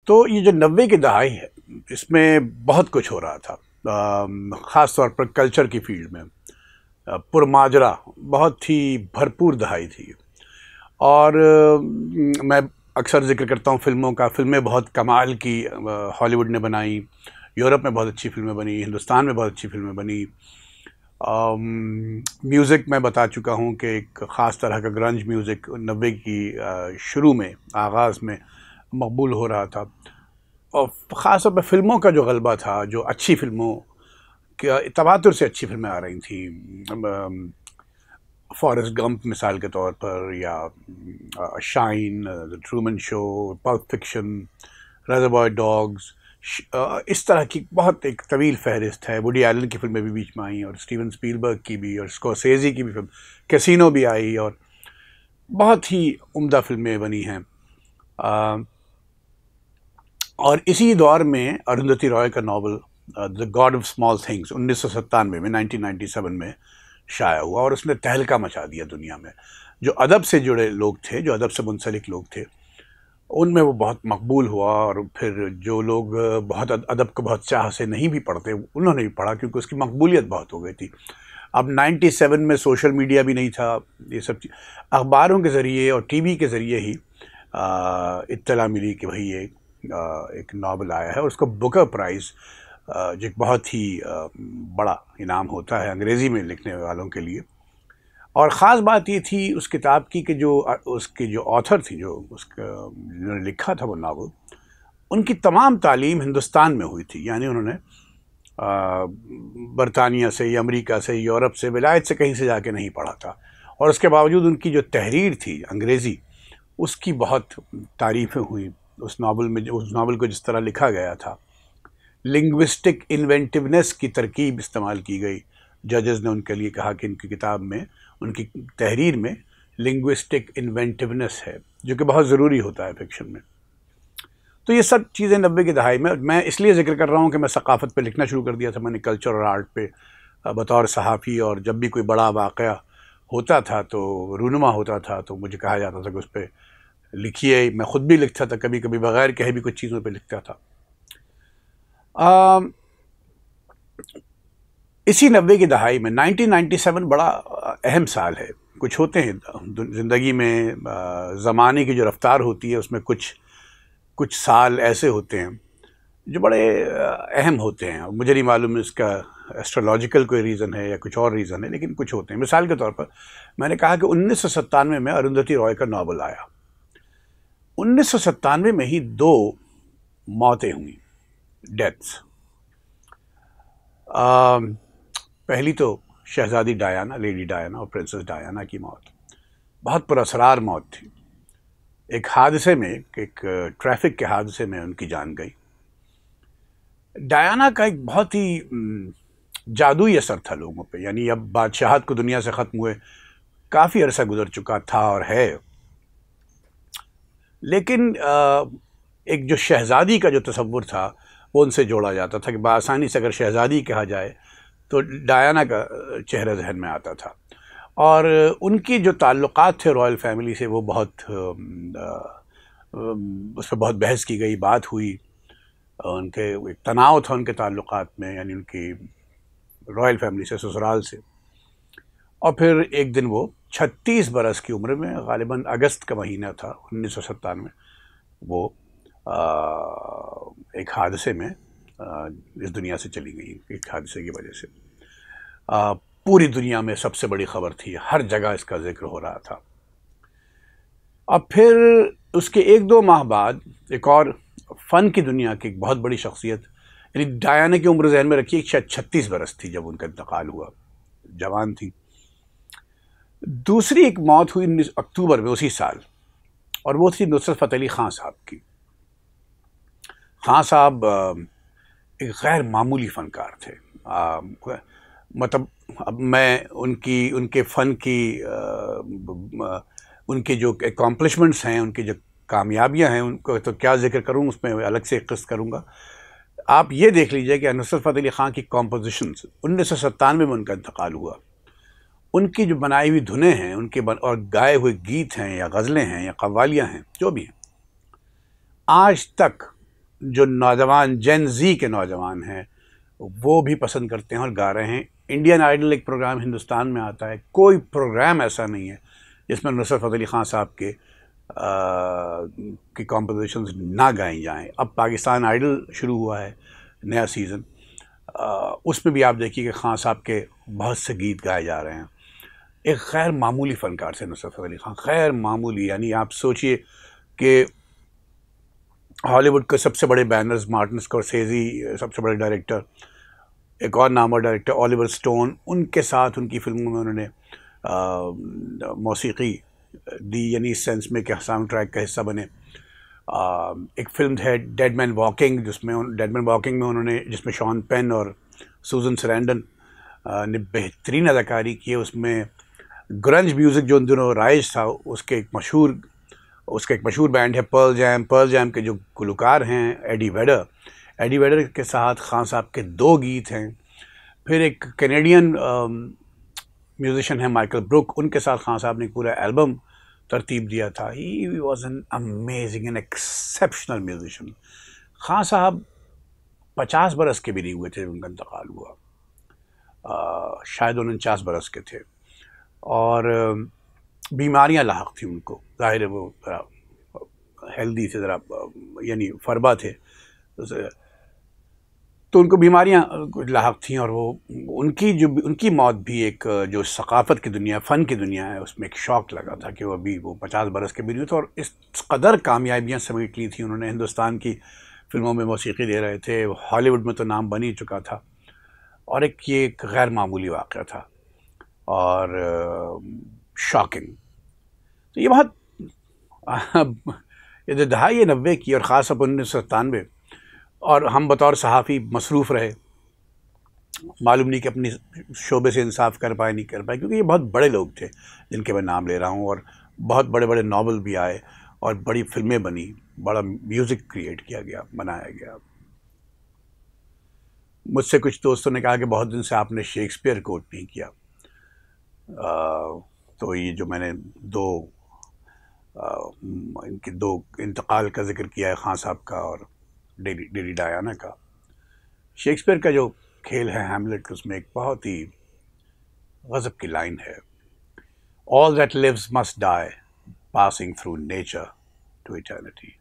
تو یہ جو 90 کی دہائی ہے اس میں بہت کچھ ہو رہا تھا، خاص طور پر کلچر کی فیلڈ میں پرماجرا بہت ہی بھرپور دہائی تھی۔ اور میں اکثر ذکر کرتا ہوں فلموں کا، فلمیں بہت کمال کی ہالی ووڈ نے بنائی، یورپ میں بہت اچھی فلمیں بنی، ہندوستان میں بہت اچھی فلمیں بنی۔ میوزک میں بتا چکا ہوں کہ ایک خاص طرح کا گرنج میوزک 90 کی شروع میں آغاز میں مقبول ہو رہا تھا، اور خاص طور پہ فلموں کا جو غلبہ تھا، جو اچھی فلموں کا تواتر سے اچھی فلمیں آ رہی تھیں، فارسٹ گمپ مثال کے طور پر، یا شائن، ٹرومن شو، پلپ فکشن، ریزروائر ڈاگز، اس طرح کی بہت ایک طویل فہرست ہے۔ ووڈی ایلن کی فلمیں بھی بیچ میں آئیں، اور اسٹیون اسپیلبرگ کی بھی، اور اسکورسیزی کی بھی فلم کیسینو بھی آئی، اور بہت ہی عمدہ فلمیں بنی ہیں۔ اور اسی دور میں اروندھتی رائے کا novel the God of small things 1997 میں 1997 میں شائع ہوا، اور اس نے تہلکہ مچا دیا دنیا میں۔ جو ادب سے جڑے لوگ تھے، جو ادب سے منسلک لوگ تھے، ان میں وہ بہت مقبول ہوا، اور پھر جو لوگ بہت ادب کو بہت چاہ سے نہیں بھی پڑھتے انہوں نے بھی پڑھا، کیونکہ اس کی مقبولیت بہت ہو گئی تھی۔ اب 97 میں سوشل میڈیا بھی نہیں تھا، یہ سب چیز اخباروں کے ذریعے اور ٹی وی کے ذریعے ہی اطلاع ملی کہ بھئی یہ ایک ناول آیا ہے، اور اس کو بکر پرائز، جو ایک بہت ہی بڑا انعام ہوتا ہے انگریزی میں لکھنے والوں کے لیے۔ اور خاص بات یہ تھی اس کتاب کی کہ جو اس کے جو آتھر تھی، جو اس کا جنہوں نے لکھا تھا وہ ناول، ان کی تمام تعلیم ہندوستان میں ہوئی تھی، یعنی انہوں نے برطانیہ سے یا امریکہ سے، یورپ سے، ولایت سے کہیں سے جا کے نہیں پڑھا تھا، اور اس کے باوجود ان کی جو تحریر تھی انگریزی، اس کی بہت تعریفیں ہوئیں اس ناول میں۔ اس ناول کو جس طرح لکھا گیا تھا، لنگوسٹک انوینٹیونیس کی ترکیب استعمال کی گئی۔ ججز نے ان کے لیے کہا کہ ان کی کتاب میں، ان کی تحریر میں لنگوسٹک انوینٹیونیس ہے، جو کہ بہت ضروری ہوتا ہے فکشن میں۔ تو یہ سب چیزیں 90 کی دہائی میں اس لیے ذکر کر رہا ہوں کہ میں ثقافت پہ لکھنا شروع کر دیا تھا میں نے، کلچر اور آرٹ پہ بطور صحافی، اور جب بھی کوئی بڑا واقعہ ہوتا تھا تو رونما ہوتا تھا تو مجھے کہا جاتا تھا کہ اس پہ لکھیے۔ میں خود بھی لکھتا تھا، کبھی کبھی بغیر کہے بھی کچھ چیزوں پہ لکھتا تھا۔ اسی 90 کی دہائی میں 1997 بڑا اہم سال ہے۔ کچھ ہوتے ہیں زندگی میں، زمانے کی جو رفتار ہوتی ہے اس میں کچھ سال ایسے ہوتے ہیں جو بڑے اہم ہوتے ہیں۔ مجھے نہیں معلوم اس کا ایسٹرولوجیکل کوئی ریزن ہے یا کچھ اور ریزن ہے، لیکن کچھ ہوتے ہیں۔ مثال کے طور پر میں نے کہا کہ 1997 میں اروندھتی رائے کا ناول آیا۔ 1997 میں ہی 2 موتیں ہوئیں، ڈیتھس۔ پہلی تو شہزادی ڈایانا، لیڈی ڈایانا اور پرنسس ڈایانا کی موت، بہت پراسرار موت تھی۔ ایک حادثے میں، ایک ٹریفک کے حادثے میں ان کی جان گئی۔ ڈایانا کا ایک بہت ہی جادوئی اثر تھا لوگوں پہ، یعنی اب بادشاہت کو دنیا سے ختم ہوئے کافی عرصہ گزر چکا تھا اور ہے، لیکن ایک جو شہزادی کا جو تصور تھا وہ ان سے جوڑا جاتا تھا کہ بآسانی سے اگر شہزادی کہا جائے تو ڈایانا کا چہرہ ذہن میں آتا تھا۔ اور ان کی جو تعلقات تھے رائل فیملی سے وہ بہت، اس پہ بہت بحث کی گئی، بات ہوئی، ان کے ایک تناؤ تھا ان کے تعلقات میں، یعنی ان کی رائل فیملی سے، سسرال سے۔ اور پھر ایک دن وہ 36 برس کی عمر میں، غالباً اگست کا مہینہ تھا 1997 میں، وہ ایک حادثے میں اس دنیا سے چلی گئی۔ ایک حادثے کی وجہ سے پوری دنیا میں سب سے بڑی خبر تھی، ہر جگہ اس کا ذکر ہو رہا تھا۔ اب پھر اس کے 1-2 ماہ بعد ایک اور فن کی دنیا کی ایک بہت بڑی شخصیت، یعنی ڈایانا کی عمر ذہن میں رکھیے شاید 36 برس تھی جب ان کا انتقال ہوا، جوان تھی۔ دوسری ایک موت ہوئی 19 اکتوبر میں اسی سال، اور وہ تھی نصرت فتح علی خان صاحب کی۔ خان صاحب ایک غیر معمولی فنکار تھے، مطلب اب میں ان کے فن کی، ان کے جو اکامپلشمنٹس ہیں، ان کی جو کامیابیاں ہیں، ان کو تو کیا ذکر کروں، اس میں الگ سے ایک قسط کروں گا۔ آپ یہ دیکھ لیجئے کہ نصرت فتح علی خان کی کمپوزیشنز 1997 میں ان کا انتقال ہوا، ان کی جو بنائی ہوئی دھنیں ہیں، ان کے اور گائے ہوئے گیت ہیں یا غزلیں ہیں یا قوالیاں ہیں، جو بھی ہیں، آج تک جو نوجوان جین زی کے نوجوان ہیں وہ بھی پسند کرتے ہیں اور گا رہے ہیں. انڈین آئیڈل ایک پروگرام ہندوستان میں آتا ہے، کوئی پروگرام ایسا نہیں ہے جس میں نصرت فتح علی خان صاحب کی کمپوزیشنز نہ گائیں جائیں. اب پاکستان آئیڈل شروع ہوا ہے نیا سیزن، اس میں بھی آپ دیکھیے کہ خان صاحب کے بہت سے گیت گائے جا رہے ہیں. ایک غیر معمولی فنکار سے نصرت فتح علی خان، غیر معمولی. یعنی آپ سوچئے کہ ہالی ووڈ کے سب سے بڑے بینرز، مارٹن اسکورسیزی سب سے بڑے ڈائریکٹر، ایک اور نامور ڈائریکٹر اولیور سٹون، ان کے ساتھ ان کی فلموں میں انہوں نے موسیقی دی، یعنی اس سینس میں کہ ساؤنڈ ٹریک کا حصہ بنے. ایک فلم ہے ڈیڈ مین واکنگ، جس میں انہوں نے، جس میں شان پین اور سوزن سرینڈن نے بہترین اداکاری کی ہے. اس میں گرنج میوزک جو ان دنوں رائج تھا، اس کا ایک مشہور بینڈ ہے پرل جیم کے جو گلوکار ہیں ایڈی ویڈر کے ساتھ خان صاحب کے 2 گیت ہیں. پھر ایک کینیڈین میوزیشین ہے مائیکل بروک، ان کے ساتھ خان صاحب نے پورا البم ترتیب دیا تھا. He was an amazing and exceptional musician. Khan صاحب 50 برس کے بھی نہیں ہوئے تھے جب ان کا انتقال ہوا، شاید 49 برس کے تھے، اور بیماریاں لاحق تھیں ان کو. ظاہر ہے وہ ہیلدی سے ذرا یعنی فربا تھے، تو ان کو بیماریاں لاحق تھیں، اور وہ ان کی موت بھی ایک جو ثقافت کی دنیا، فن کی دنیا ہے، اس میں ایک شوق لگا تھا کہ وہ 50 برس کے بھی نہیں تھے، اور اس قدر کامیابیاں سمیٹ لی تھیں انہوں نے. ہندوستان کی فلموں میں موسیقی دے رہے تھے، ہالی ووڈ میں تو نام بن ہی چکا تھا، اور یہ ایک غیر معمولی واقعہ تھا اور شاکنگ. تو یہ بہت یہ دہائی 90 کی اور خاص طور 1997، اور ہم بطور صحافی مصروف رہے، معلوم نہیں کہ اپنی شعبے سے انصاف کر پائے نہیں کر پائے، کیونکہ یہ بہت بڑے لوگ تھے جن کے میں نام لے رہا ہوں، اور بہت بڑے بڑے ناول بھی آئے اور بڑی فلمیں بنی، بڑا میوزک کریٹ کیا گیا، بنایا گیا. مجھ سے کچھ دوستوں نے کہا کہ بہت دن سے آپ نے شیکسپیئر کوٹ نہیں کیا. تو یہ جو میں نے ان کے 2 انتقال کا ذکر کیا ہے، خان صاحب کا اور ڈیڈی ڈایانا کا. شیکسپیئر کا جو کھیل ہے ہیملٹ، اس میں ایک بہت ہی غضب کی لائن ہے: All that lives must die, passing through nature to eternity.